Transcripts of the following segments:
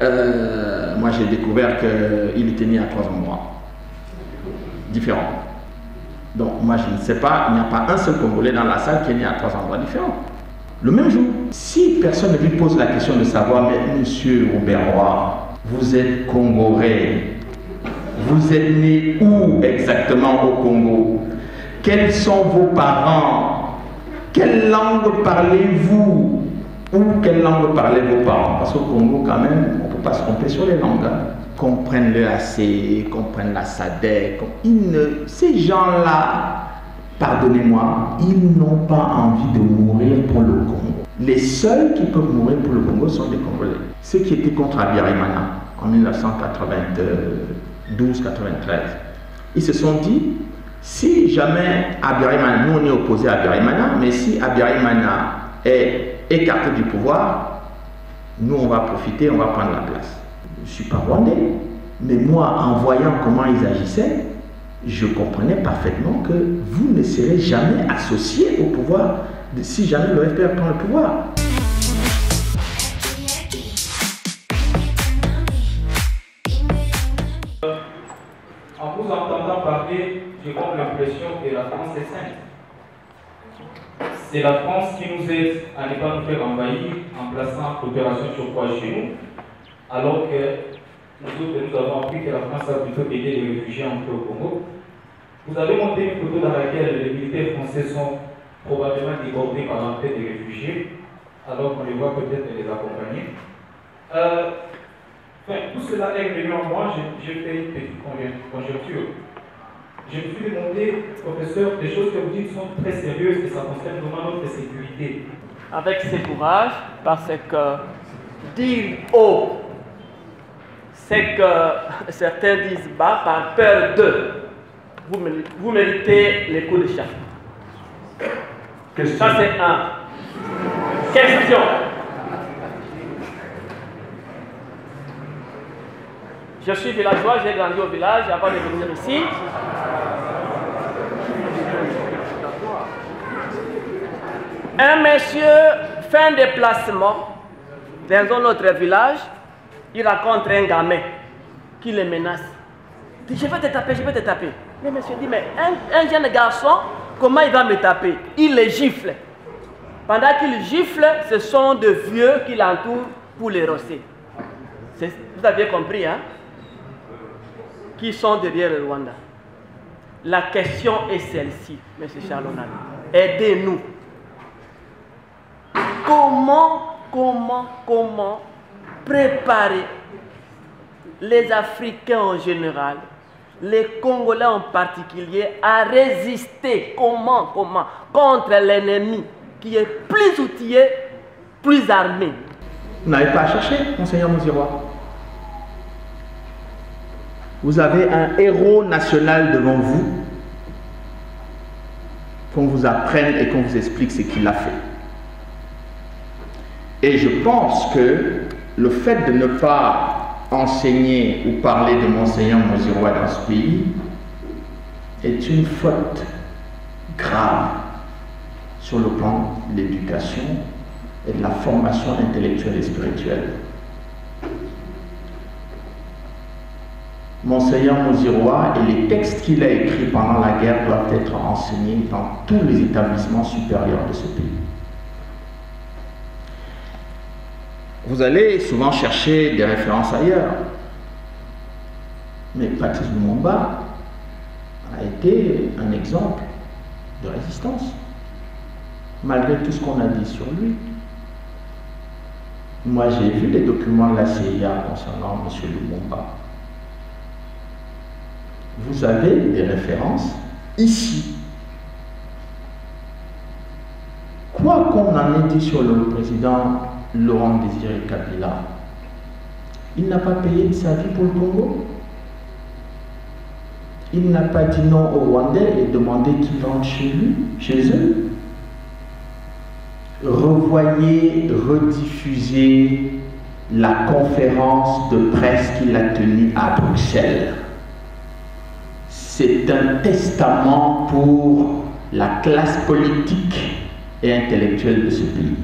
Moi, j'ai découvert qu'il était né à 3 endroits différents. Donc, moi, je ne sais pas, il n'y a pas un seul Congolais dans la salle qui est né à 3 endroits différents. Le même jour. Si personne ne lui pose la question de savoir, mais monsieur Robert Roy, vous êtes Congolais, vous êtes né où exactement au Congo? Quels sont vos parents? Quelle langue parlez-vous? Ou quelle langue parlez vos parents? Parce qu'au Congo, quand même, on ne peut pas se tromper sur les langues. Hein. Comprennent le AC, comprennent la SADC. Ces gens-là, pardonnez-moi, ils n'ont pas envie de mourir pour le Congo. Les seuls qui peuvent mourir pour le Congo sont des Congolais. Ceux qui étaient contre Habyarimana en 1992-93, ils se sont dit, si jamais Habyarimana, nous on est opposé à Habyarimana, mais si Habyarimana est écarté du pouvoir, nous on va profiter, on va prendre la place. Je ne suis pas rwandais, mais moi en voyant comment ils agissaient, je comprenais parfaitement que vous ne serez jamais associé au pouvoir si jamais le FPR prend le pouvoir. En vous entendant parler, j'ai comme l'impression que la France est sainte. C'est la France qui nous aide à ne pas nous faire envahir en plaçant l'opération Turquoise chez nous, alors que nous autres, nous avons appris que la France a plutôt aidé les réfugiés entrés au Congo. Vous avez monté une photo dans laquelle les militaires français sont probablement débordés par l'entrée des réfugiés, alors qu'on les voit peut-être les accompagner. Tout cela est venu en moi, j'ai fait une petite conjecture. Je me suis demandé, professeur, les choses que vous dites sont très sérieuses et ça concerne vraiment notre sécurité. Avec ce courage, parce que dire haut, c'est que certains disent bas par peur d'eux. Vous méritez les coups de chat. Ça c'est un. Question. Je suis villageois, j'ai grandi au village avant de venir ici. Un monsieur fait un déplacement dans un autre village, il rencontre un gamin qui le menace. Il dit, je vais te taper, je vais te taper. Le monsieur dit, mais un jeune garçon, comment il va me taper? Il le gifle. Pendant qu'il gifle, ce sont des vieux qui l'entourent pour les rosser. Vous aviez compris, hein? Qui sont derrière le Rwanda. La question est celle-ci, M. Charlonal. Aidez-nous. Comment préparer les Africains en général, les Congolais en particulier, à résister, contre l'ennemi qui est plus outillé, plus armé. Vous n'avez pas à chercher, monseigneur Moziroa. Vous avez un héros national devant vous, qu'on vous apprenne et qu'on vous explique ce qu'il a fait. Et je pense que le fait de ne pas enseigner ou parler de monseigneur Moziroa dans ce pays est une faute grave sur le plan de l'éducation et de la formation intellectuelle et spirituelle. Monseigneur Moziroa et les textes qu'il a écrits pendant la guerre doivent être enseignés dans tous les établissements supérieurs de ce pays. Vous allez souvent chercher des références ailleurs. Mais Patrice Lumumba a été un exemple de résistance, malgré tout ce qu'on a dit sur lui. Moi, j'ai vu les documents de la CIA concernant M. Lumumba. Vous avez des références ici. Quoi qu'on en ait dit sur le président Laurent Désiré Kabila, il n'a pas payé de sa vie pour le Congo. Il n'a pas dit non aux Rwandais et demandé qu'ils rentrent chez lui, chez eux. Revoyez, rediffusez la conférence de presse qu'il a tenue à Bruxelles. C'est un testament pour la classe politique et intellectuelle de ce pays.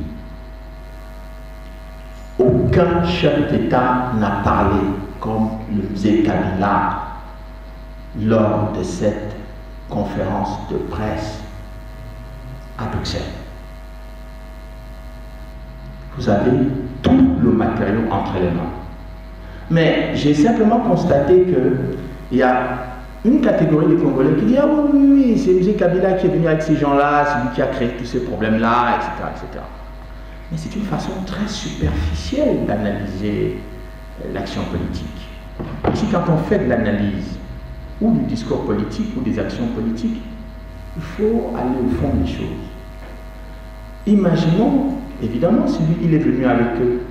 Aucun aucun chef d'État n'a parlé comme le faisait Kabila lors de cette conférence de presse à Bruxelles. Vous avez tout le matériau entre les mains. Mais j'ai simplement constaté qu'il y a une catégorie de Congolais qui dit « Ah oui, c'est M. Kabila qui est venu avec ces gens-là, c'est lui qui a créé tous ces problèmes-là, etc. etc. » Mais c'est une façon très superficielle d'analyser l'action politique. Ici, quand on fait de l'analyse, ou du discours politique, ou des actions politiques, il faut aller au fond des choses. Imaginons, évidemment, si lui, il est venu avec eux,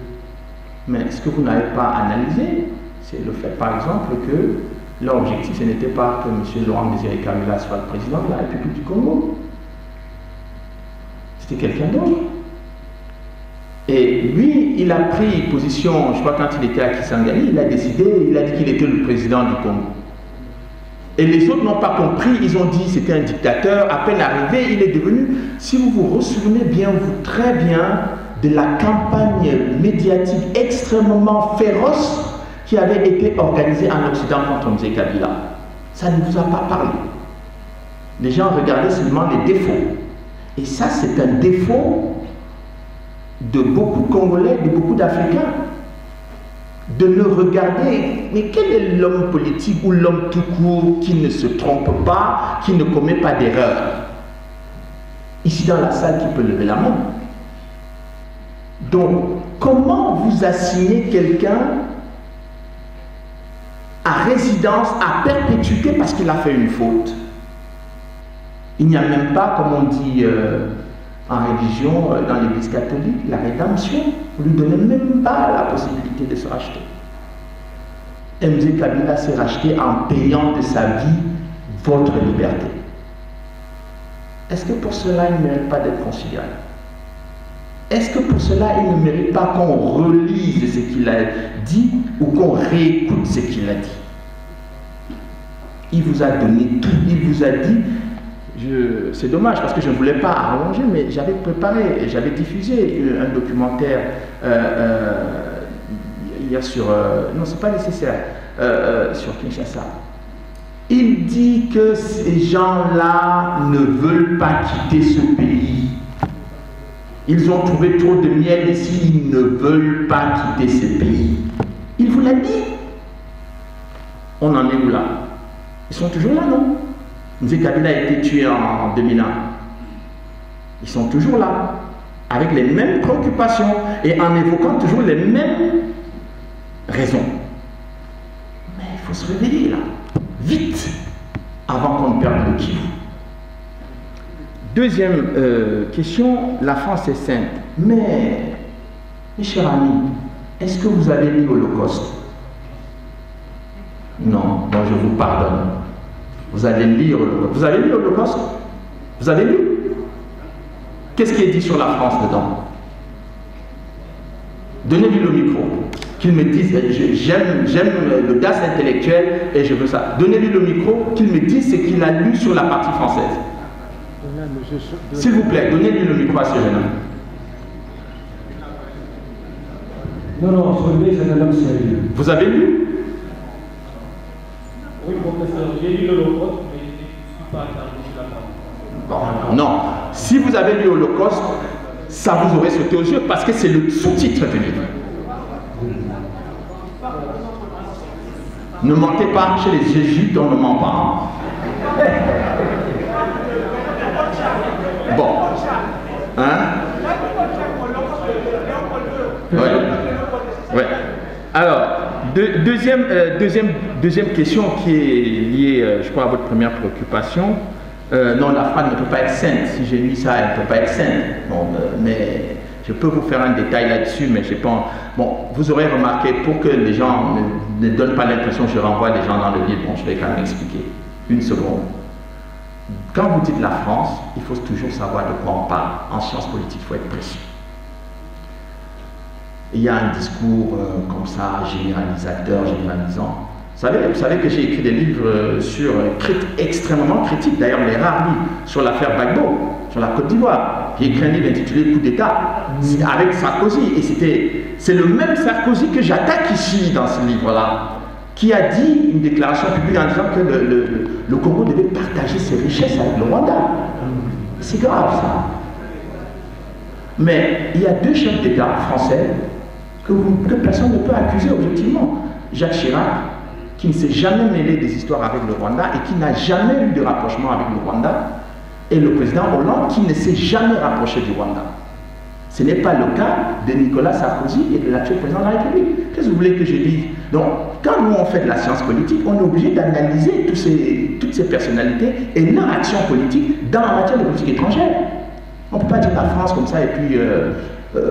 mais ce que vous n'avez pas analysé, c'est le fait, par exemple, que leur objectif, ce n'était pas que M. Laurent Désiré Kabila soit le président de la République du Congo. C'était quelqu'un d'autre. Et lui, il a pris position, je crois quand il était à Kisangani, il a décidé, il a dit qu'il était le président du Congo. Et les autres n'ont pas compris, ils ont dit c'était un dictateur, à peine arrivé, il est devenu, si vous vous souvenez bien, vous très bien, de la campagne médiatique extrêmement féroce qui avait été organisée en Occident contre M. Kabila. Ça ne vous a pas parlé. Les gens regardaient seulement les défauts. Et ça, c'est un défaut de beaucoup de Congolais, de beaucoup d'Africains. De ne regarder, mais quel est l'homme politique ou l'homme tout court qui ne se trompe pas, qui ne commet pas d'erreur? Ici dans la salle, qui peut lever la main? Donc, comment vous assignez quelqu'un à résidence, à perpétuité parce qu'il a fait une faute? Il n'y a même pas, comme on dit en religion, dans l'église catholique, la rédemption. Vous ne lui donnez même pas la possibilité de se racheter. M. Kabila s'est racheté en payant de sa vie votre liberté. Est-ce que pour cela, il ne mérite pas d'être considéré? Est-ce que pour cela, il ne mérite pas qu'on relise ce qu'il a dit ou qu'on réécoute ce qu'il a dit? Il vous a donné tout. Il vous a dit, c'est dommage parce que je ne voulais pas allonger, mais j'avais préparé, j'avais diffusé un documentaire hier sur... non, c'est pas nécessaire, sur Kinshasa. Il dit que ces gens-là ne veulent pas quitter ce pays. Ils ont trouvé trop de miel ici, ils ne veulent pas quitter ce pays. Il vous l'a dit. On en est où là? Ils sont toujours là, non? M. Kabila a été tué en 2001. Ils sont toujours là, avec les mêmes préoccupations et en évoquant toujours les mêmes raisons. Mais il faut se réveiller là, vite, avant qu'on ne perde le Kivu. Deuxième question, la France est sainte. Mais, mes chers amis, est-ce que vous avez lu l'Holocauste? Non, donc je vous pardonne. Vous allez lire l'Holocauste. Vous avez lu l'Holocauste? Vous avez lu? Qu'est-ce qui est dit sur la France dedans? Donnez-lui le micro. Qu'il me dise, j'aime le gaz intellectuel et je veux ça. Donnez-lui le micro, qu'il me dise ce qu'il a lu sur la partie française. S'il vous plaît, donnez-lui le micro à ce jeune homme. Non, c'est un homme sérieux. Vous avez lu? Oui, professeur, j'ai lu l'Holocauste, mais je ne suis pas attardé sur la partie. Bon, non. Si vous avez lu l'Holocauste, ça vous aurait sauté aux yeux parce que c'est le sous-titre du livre. Ne mentez pas, chez les jésuites, on ne ment pas. Bon. Hein? Ouais. Alors, deuxième question qui est liée, je crois, à votre première préoccupation. Non, la France ne peut pas être sainte. Si j'ai lu ça, elle ne peut pas être sainte. Bon, mais je peux vous faire un détail là-dessus, mais je pense... Bon, vous aurez remarqué, pour que les gens ne donnent pas l'impression que je renvoie les gens dans le livre, bon, je vais quand même expliquer. Une seconde. Quand vous dites la France, il faut toujours savoir de quoi on parle. En sciences politiques, il faut être précis. Il y a un discours comme ça, généralisateur, généralisant. Vous savez que j'ai écrit des livres extrêmement critiques, d'ailleurs les rares livres, sur l'affaire Gbagbo, sur la Côte d'Ivoire. J'ai écrit un livre intitulé Coup d'État, avec Sarkozy, et c'est le même Sarkozy que j'attaque ici dans ce livre-là, qui a dit une déclaration publique en disant que le Congo devait partager ses richesses avec le Rwanda. C'est grave ça. Mais il y a deux chefs d'État français que personne ne peut accuser objectivement. Jacques Chirac, qui ne s'est jamais mêlé des histoires avec le Rwanda et qui n'a jamais eu de rapprochement avec le Rwanda, et le président Hollande, qui ne s'est jamais rapproché du Rwanda. Ce n'est pas le cas de Nicolas Sarkozy et de l'actuel président de la République. Qu'est-ce que vous voulez que je dise? Donc, quand nous on fait de la science politique, on est obligé d'analyser toutes ces personnalités et leur action politique dans la matière de politique étrangère. On ne peut pas dire la France comme ça et puis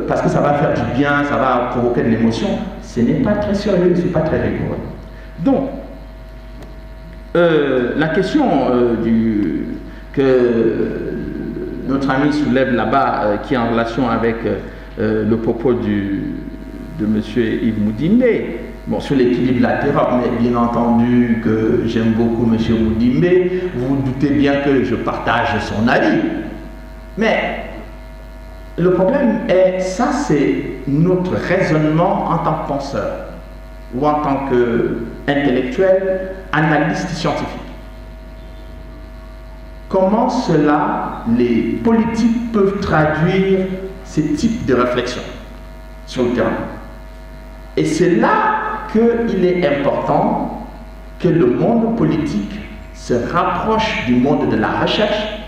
parce que ça va faire du bien, ça va provoquer de l'émotion. Ce n'est pas très sérieux, ce n'est pas très rigoureux. Donc, la question que notre ami soulève là-bas, qui est en relation avec le propos de M. Yves Moudimbe, bon, sur l'équilibre latéral, mais bien entendu que j'aime beaucoup M. Moudimbe, vous vous doutez bien que je partage son avis. Mais le problème est, ça c'est notre raisonnement en tant que penseur, ou en tant qu'intellectuel, analyste scientifique. Comment cela, les politiques peuvent traduire ces types de réflexions sur le terrain. Et c'est là qu'il est important que le monde politique se rapproche du monde de la recherche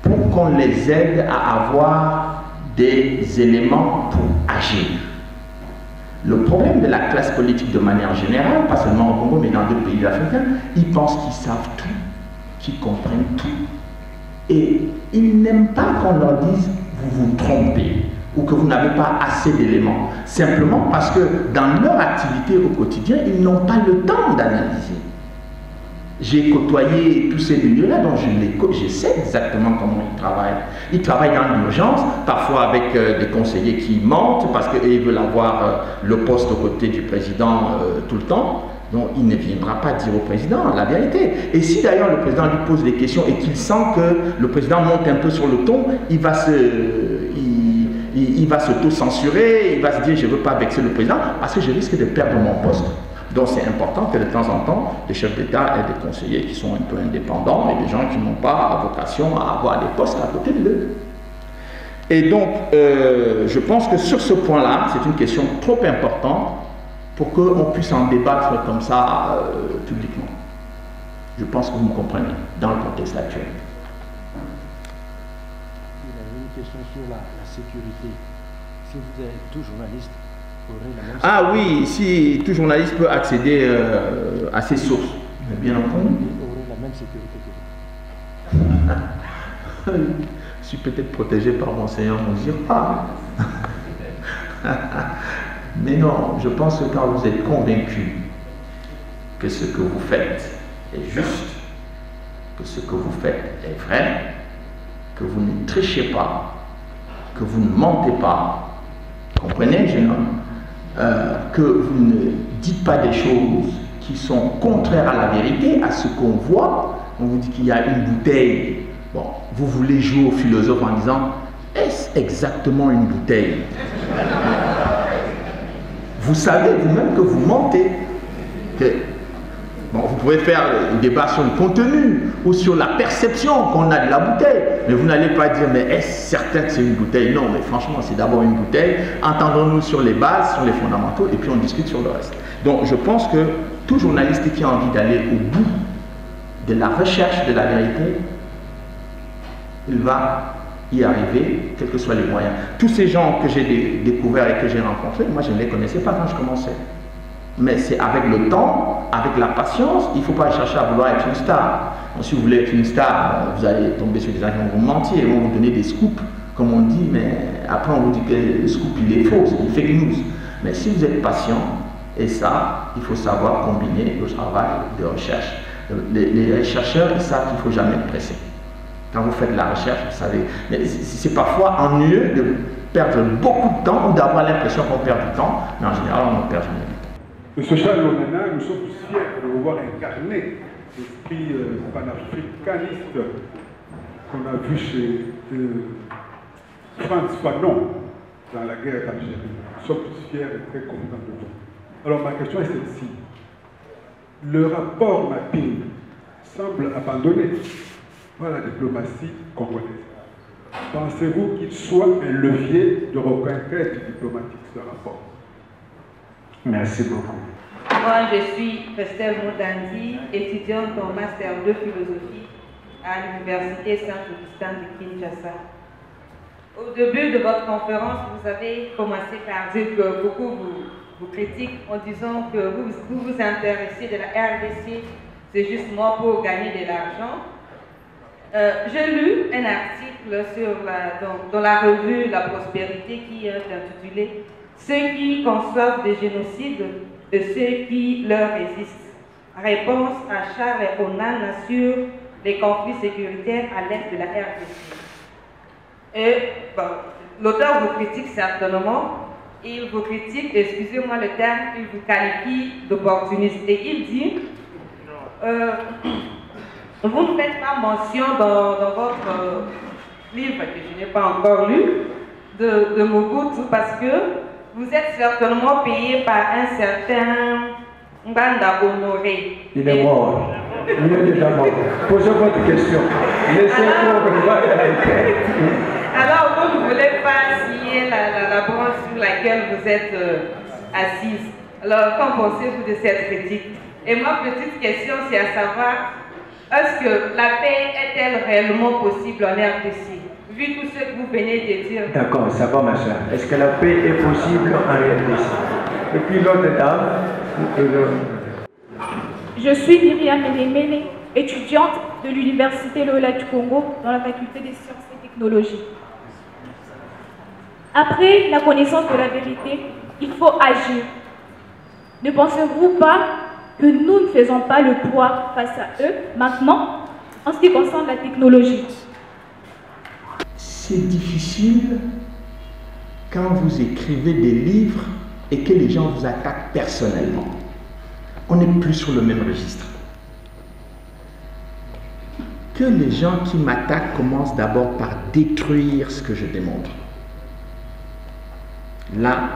pour qu'on les aide à avoir des éléments pour agir. Le problème de la classe politique de manière générale, pas seulement au Congo, mais dans d'autres pays africains, ils pensent qu'ils savent tout, qu'ils comprennent tout. Et ils n'aiment pas qu'on leur dise « vous vous trompez » ou que vous n'avez pas assez d'éléments. Simplement parce que dans leur activité au quotidien, ils n'ont pas le temps d'analyser. J'ai côtoyé tous ces milieux-là, donc je sais exactement comment ils travaillent. Ils travaillent dans l'urgence, parfois avec des conseillers qui mentent parce qu'ils veulent avoir le poste aux côtés du président tout le temps. Donc il ne viendra pas dire au président la vérité. Et si d'ailleurs le président lui pose des questions et qu'il sent que le président monte un peu sur le ton, il va s'auto-censurer, il va se dire je ne veux pas vexer le président parce que je risque de perdre mon poste. Donc c'est important que de temps en temps, les chefs d'État aient des conseillers qui sont un peu indépendants et des gens qui n'ont pas vocation à avoir des postes à côté d'eux. Et donc, je pense que sur ce point-là, c'est une question trop importante pour qu'on puisse en débattre comme ça publiquement. Je pense que vous me comprenez, dans le contexte actuel. Il y a une question sur la sécurité. Si vous êtes tout journaliste, ah oui, si tout journaliste peut accéder à ses sources, bien entendu. Aurait la même sécurité que vous. Je suis peut-être protégé par mon Seigneur, mon Dieu. Mais non, je pense que quand vous êtes convaincu que ce que vous faites est juste, que ce que vous faites est vrai, que vous ne trichez pas, que vous ne mentez pas, comprenez, jeune homme, que vous ne dites pas des choses qui sont contraires à la vérité, à ce qu'on voit. On vous dit qu'il y a une bouteille. Bon, vous voulez jouer au philosophe en disant, est-ce exactement une bouteille? Vous savez vous-même que vous mentez. Bon, vous pouvez faire un débat sur le contenu ou sur la perception qu'on a de la bouteille, mais vous n'allez pas dire, mais est-ce certain que c'est une bouteille? Non, mais franchement, c'est d'abord une bouteille. Entendons-nous sur les bases, sur les fondamentaux, et puis on discute sur le reste. Donc, je pense que tout journaliste qui a envie d'aller au bout de la recherche de la vérité, il va y arriver, quels que soient les moyens. Tous ces gens que j'ai découverts et que j'ai rencontrés, moi, je ne les connaissais pas quand je commençais. Mais c'est avec le temps, avec la patience, il ne faut pas chercher à vouloir être une star. Donc, si vous voulez être une star, vous allez tomber sur des gens qui vont vous mentir, ils vont vous donner des scoops, comme on dit, mais après on vous dit que le scoop il est faux, c'est fake news. Mais si vous êtes patient, et ça, il faut savoir combiner le travail de recherche. Les chercheurs, ils savent qu'il ne faut jamais être pressé. Quand vous faites de la recherche, vous savez, mais c'est parfois ennuyeux de perdre beaucoup de temps ou d'avoir l'impression qu'on perd du temps, mais en général, on ne perd jamais du temps. Monsieur Charles Onana, nous sommes fiers de vous voir incarner l'esprit panafricaniste qu'on a vu chez Frantz Fanon dans la guerre d'Algérie. nous sommes tous fiers et très contents de vous. Alors ma question est celle-ci. Le rapport mapping semble abandonné par la diplomatie congolaise. Pensez-vous qu'il soit un levier de reconquête diplomatique, ce rapport? Merci beaucoup. Moi, je suis Christelle Moudandi, étudiante en Master 2 Philosophie à l'Université Saint-Augustin de Kinshasa. Au début de votre conférence, vous avez commencé par dire que beaucoup vous critiquent en disant que vous vous intéressez de la RDC, c'est justement pour gagner de l'argent. J'ai lu un article dans la revue La Prospérité qui est intitulé « Ceux qui conçoivent des génocides et ceux qui leur résistent. Réponse à Charles Onan sur les conflits sécuritaires à l'est de la RDC. » Et bon, l'auteur vous critique certainement, il vous critique, excusez-moi le terme, il vous qualifie d'opportuniste. Et il dit, vous ne faites pas mention dans votre livre, que je n'ai pas encore lu, de Mobutu, parce que vous êtes certainement payé par un certain Mbanda Honoré. Il est mort. Il est déjà mort. Posez votre question. Laissez-moi. Alors, vous ne voulez pas signer la branche sur laquelle vous êtes assise. Alors, qu'en pensez-vous de cette critique? Et ma petite question, c'est à savoir, est-ce que la paix est-elle réellement possible en RDC, vu tout ce que vous venez de dire? D'accord, ça va ma soeur. Est-ce que la paix est possible en RDC? Et puis l'autre dame. Je suis Myriam Ménémélé, étudiante de l'Université Loyola du Congo dans la faculté des sciences et technologies. Après la connaissance de la vérité, il faut agir. Ne pensez-vous pas que nous ne faisons pas le poids face à eux maintenant en ce qui concerne la technologie? C'est difficile quand vous écrivez des livres et que les gens vous attaquent personnellement. On n'est plus sur le même registre. Que les gens qui m'attaquent commencent d'abord par détruire ce que je démontre. Là,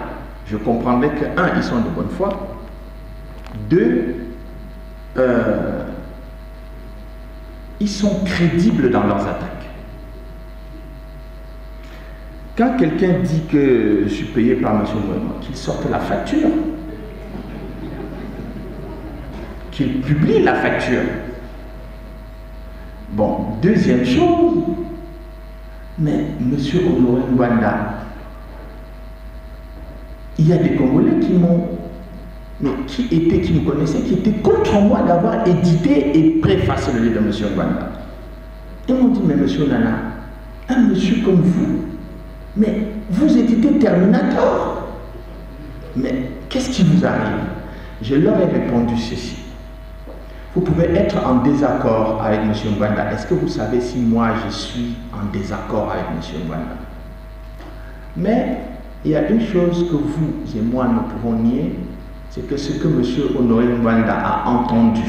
je comprendrais que, un, ils sont de bonne foi. Deux, ils sont crédibles dans leurs attaques. Quand quelqu'un dit que je suis payé par M. Moïma, qu'il sorte la facture, qu'il publie la facture. Bon, deuxième chose, mais M. Honoré Mbanda, il y a des Congolais qui m'ont, mais qui me connaissaient, qui étaient contre moi d'avoir édité et préfacé le livre de M. Mbanda. Ils m'ont dit, mais M. Nana, un monsieur comme vous, mais vous éditez Terminator. Mais qu'est-ce qui vous arrive? Je leur ai répondu ceci. Vous pouvez être en désaccord avec M. Mbanda. Est-ce que vous savez si moi je suis en désaccord avec M. Mbanda? Mais il y a une chose que vous et moi ne pouvons nier, c'est que ce que M. Honoré Mbanda a entendu,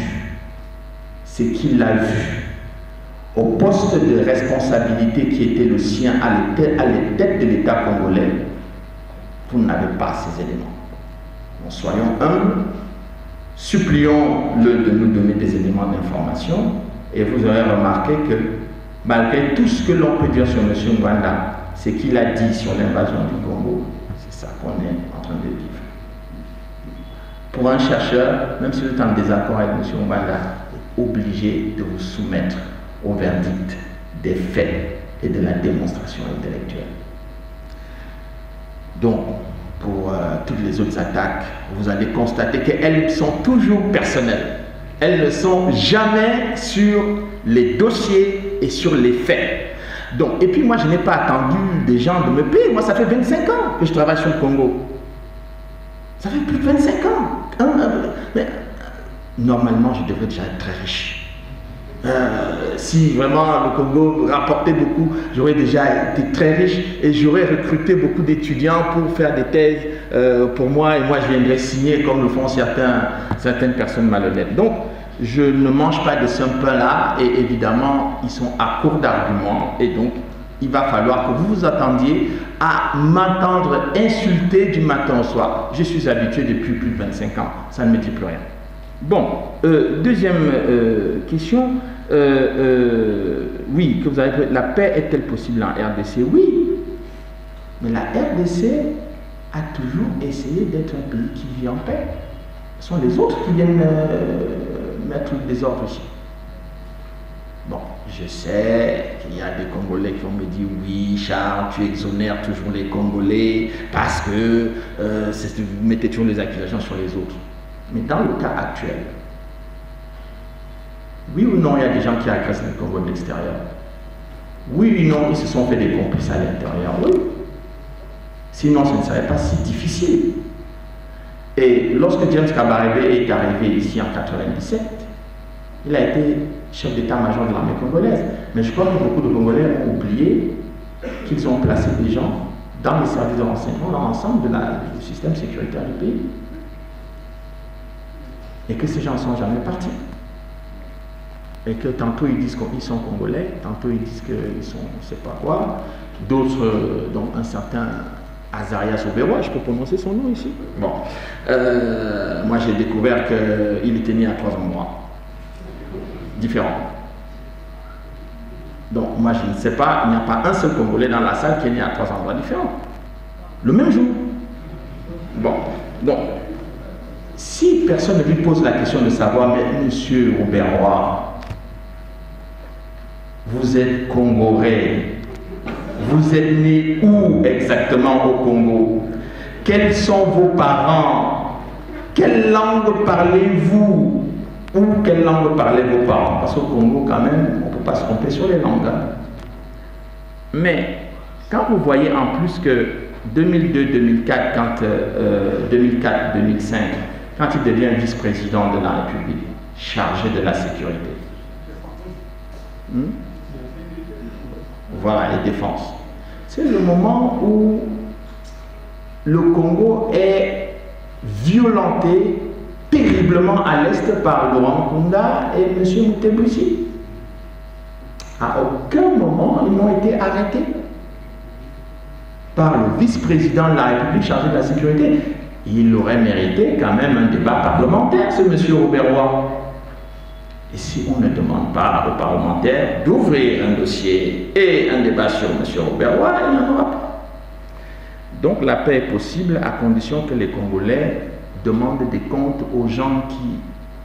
c'est qu'il l'a vu. Au poste de responsabilité qui était le sien à la tête de l'État congolais, vous n'avez pas ces éléments. Donc, soyons humbles, supplions-le de nous donner des éléments d'information et vous aurez remarqué que malgré tout ce que l'on peut dire sur M. Mbanda, c'est qu'il a dit sur l'invasion du Congo, c'est ça qu'on est en train de vivre. Pour un chercheur, même si vous êtes en désaccord avec M. Mbanda, est obligé de vous soumettre au verdict des faits et de la démonstration intellectuelle. Donc, pour toutes les autres attaques, vous allez constater qu'elles sont toujours personnelles. Elles ne sont jamais sur les dossiers et sur les faits. Donc, et puis moi, je n'ai pas attendu des gens de me payer. Moi, ça fait 25 ans que je travaille sur le Congo. Ça fait plus de 25 ans. Mais, normalement, je devrais déjà être très riche. Si vraiment le Congo rapportait beaucoup, j'aurais déjà été très riche et j'aurais recruté beaucoup d'étudiants pour faire des thèses pour moi et moi je viendrais signer comme le font certaines personnes malhonnêtes. Donc je ne mange pas de ce pain là et évidemment ils sont à court d'arguments et donc il va falloir que vous vous attendiez à m'entendre insulter du matin au soir. Je suis habitué depuis plus de 25 ans, ça ne me dit plus rien. Bon, deuxième question. Oui, que vous avez, la paix est-elle possible en RDC? Oui, mais la RDC a toujours essayé d'être un pays qui vit en paix. Ce sont les autres qui viennent mettre le désordre ici. Bon, je sais qu'il y a des Congolais qui vont me dire oui, Charles, tu exonères toujours les Congolais parce que vous mettez toujours les accusations sur les autres. Mais dans le cas actuel, oui ou non, il y a des gens qui agressent les Congolais de l'extérieur. Oui ou non, ils se sont fait des complices à l'intérieur. Oui. Sinon, ce ne serait pas si difficile. Et lorsque James Kabarebe est arrivé ici en 1997, il a été chef d'état-major de l'armée congolaise. Mais je crois que beaucoup de Congolais ont oublié qu'ils ont placé des gens dans les services de renseignement, dans l'ensemble du système sécuritaire du pays. Et que ces gens ne sont jamais partis. Et que tantôt ils disent qu'ils sont Congolais, tantôt ils disent qu'ils sont je ne sais pas quoi, d'autres, dont un certain Azarias Oberois, je peux prononcer son nom ici. Bon, moi j'ai découvert qu'il était né à 3 endroits différents. Donc moi je ne sais pas, il n'y a pas un seul Congolais dans la salle qui est né à 3 endroits différents. Le même jour. Bon, donc, si personne ne lui pose la question de savoir, mais monsieur Oberois, vous êtes Congolais, vous êtes né où exactement au Congo? Quels sont vos parents? Quelle langue parlez-vous? Ou quelle langue parlez vos parents? Parce qu'au Congo, quand même, on ne peut pas se tromper sur les langues. Hein. Mais quand vous voyez en plus que 2002-2004, 2004-2005, quand il devient vice-président de la République, chargé de la sécurité, voilà, et défense. C'est le moment où le Congo est violenté terriblement à l'est par Laurent Nkunda et M. Mutebouzi. À aucun moment, ils n'ont été arrêtés par le vice-président de la République chargé de la sécurité. Il aurait mérité quand même un débat parlementaire, ce M. Oberois. Et si on ne demande pas aux parlementaires d'ouvrir un dossier et un débat sur M. Oberois, il n'y en aura pas. Donc la paix est possible à condition que les Congolais demandent des comptes aux gens qui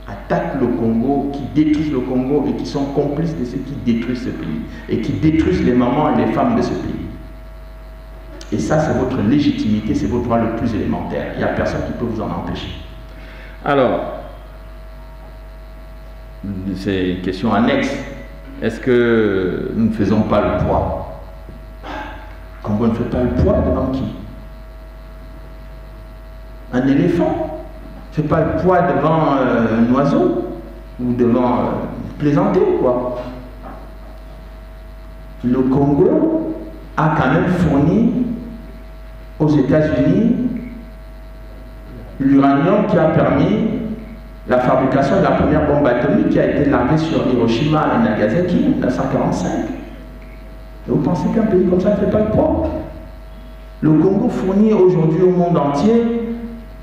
attaquent le Congo, qui détruisent le Congo et qui sont complices de ceux qui détruisent ce pays et qui détruisent les mamans et les femmes de ce pays. Et ça, c'est votre légitimité, c'est votre droit le plus élémentaire. Il n'y a personne qui peut vous en empêcher. Alors, c'est une question annexe. Est-ce que nous ne faisons pas le poids? Congo ne fait pas le poids devant qui? Un éléphant ne fait pas le poids devant un oiseau ou devant plaisanter quoi. Le Congo a quand même fourni aux États-Unis l'uranium qui a permis la fabrication de la première bombe atomique qui a été larguée sur Hiroshima et Nagasaki en 1945. Et vous pensez qu'un pays comme ça ne fait pas le poids? Le Congo fournit aujourd'hui au monde entier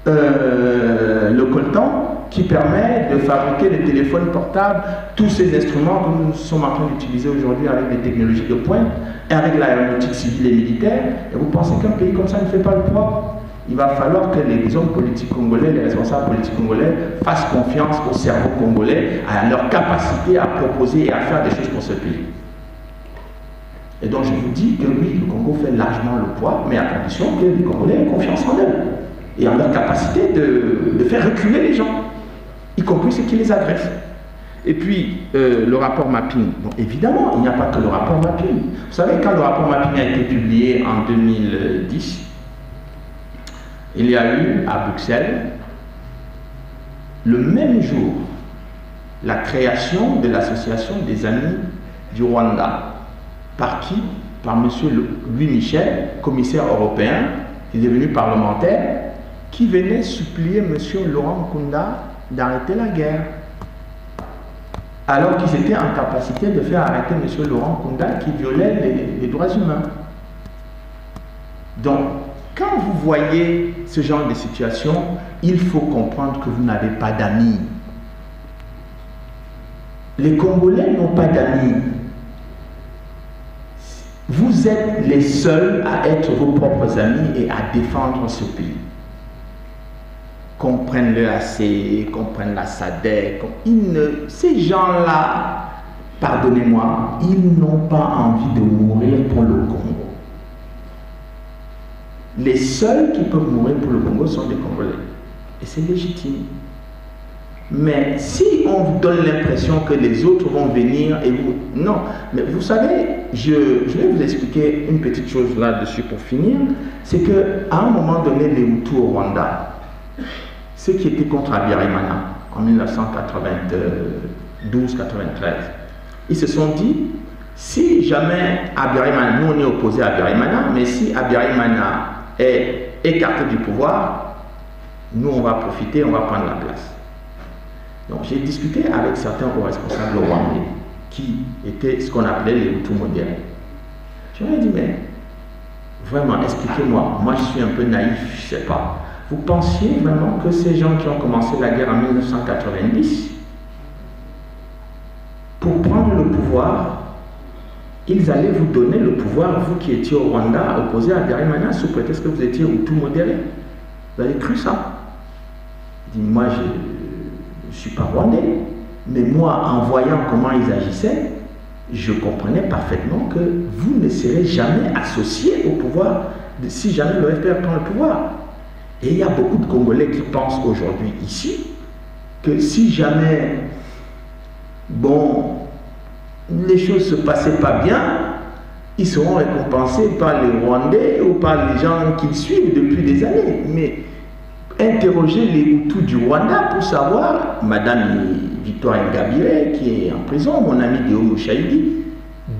le coltan qui permet de fabriquer des téléphones portables, tous ces instruments que nous sommes en train d'utiliser aujourd'hui avec des technologies de pointe et avec l'aéronautique civile et militaire. Et vous pensez qu'un pays comme ça ne fait pas le poids? Il va falloir que les hommes politiques congolais, les responsables politiques congolais fassent confiance au cerveau congolais, à leur capacité à proposer et à faire des choses pour ce pays. Et donc je vous dis que oui, le Congo fait largement le poids, mais à condition que les Congolais aient confiance en eux et en leur capacité de faire reculer les gens, y compris ceux qui les agressent. Et puis, le rapport mapping. Bon, évidemment, il n'y a pas que le rapport mapping. Vous savez, quand le rapport mapping a été publié en 2010, il y a eu à Bruxelles, le même jour, la création de l'association des amis du Rwanda. Par qui? Par M. Louis Michel, commissaire européen, qui est devenu parlementaire, qui venait supplier M. Laurent Nkunda d'arrêter la guerre. alors qu'ils étaient en capacité de faire arrêter M. Laurent Kunda qui violait les droits humains. Donc, quand vous voyez ce genre de situation, il faut comprendre que vous n'avez pas d'amis. Les Congolais n'ont pas d'amis. Vous êtes les seuls à être vos propres amis et à défendre ce pays. Qu'on prenne le AC, qu'on prenne la SADC, ces gens-là, pardonnez-moi, ils n'ont pas envie de mourir pour le Congo. Les seuls qui peuvent mourir pour le Congo sont les Congolais. Et c'est légitime. Mais si on vous donne l'impression que les autres vont venir et vous... Non, mais vous savez, je vais vous expliquer une petite chose là-dessus pour finir. C'est qu'à un moment donné, les Hutus au Rwanda, ceux qui étaient contre Habyarimana en 1992-93, ils se sont dit, si jamais Habyarimana, nous on est opposé à Habyarimana, mais si Habyarimana est écarté du pouvoir, nous on va profiter, on va prendre la place. Donc j'ai discuté avec certains hauts responsables rwandais qui étaient ce qu'on appelait les Hutus modérés. Je leur ai dit, mais vraiment, expliquez-moi, moi je suis un peu naïf, je ne sais pas. Vous pensiez vraiment que ces gens qui ont commencé la guerre en 1990, pour prendre le pouvoir, ils allaient vous donner le pouvoir, vous qui étiez au Rwanda, opposé à Habyarimana, sous prétexte que vous étiez Hutu modéré? Vous avez cru ça? Il dit, moi je ne suis pas rwandais, mais moi, en voyant comment ils agissaient, je comprenais parfaitement que vous ne serez jamais associé au pouvoir si jamais le FPR prend le pouvoir. Et il y a beaucoup de Congolais qui pensent aujourd'hui ici que si jamais, bon, les choses ne se passaient pas bien, ils seront récompensés par les Rwandais ou par les gens qu'ils suivent depuis des années. Mais interrogez les Hutus du Rwanda pour savoir, Madame Victoire Ingabire qui est en prison, mon ami Guillaume Chaïdi,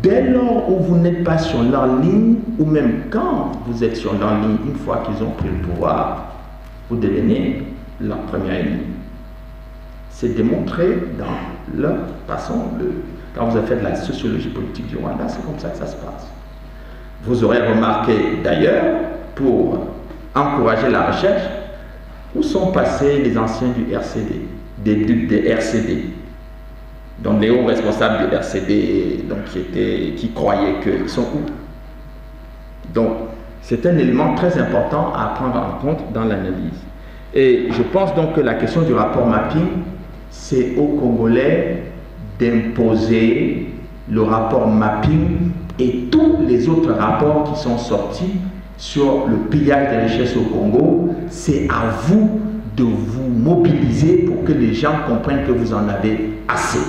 dès lors où vous n'êtes pas sur leur ligne, ou même quand vous êtes sur leur ligne, une fois qu'ils ont pris le pouvoir, vous devenez leur première ennemi. C'est démontré dans leur façon de... Quand vous avez fait de la sociologie politique du Rwanda, c'est comme ça que ça se passe. Vous aurez remarqué d'ailleurs, pour encourager la recherche, où sont passés les anciens du RCD, des RCD, donc les hauts responsables du RCD, donc qui croyaient qu'ils sont où? Donc, c'est un élément très important à prendre en compte dans l'analyse. Et je pense donc que la question du rapport mapping, c'est aux Congolais d'imposer le rapport mapping et tous les autres rapports qui sont sortis sur le pillage des richesses au Congo. C'est à vous de vous mobiliser pour que les gens comprennent que vous en avez assez.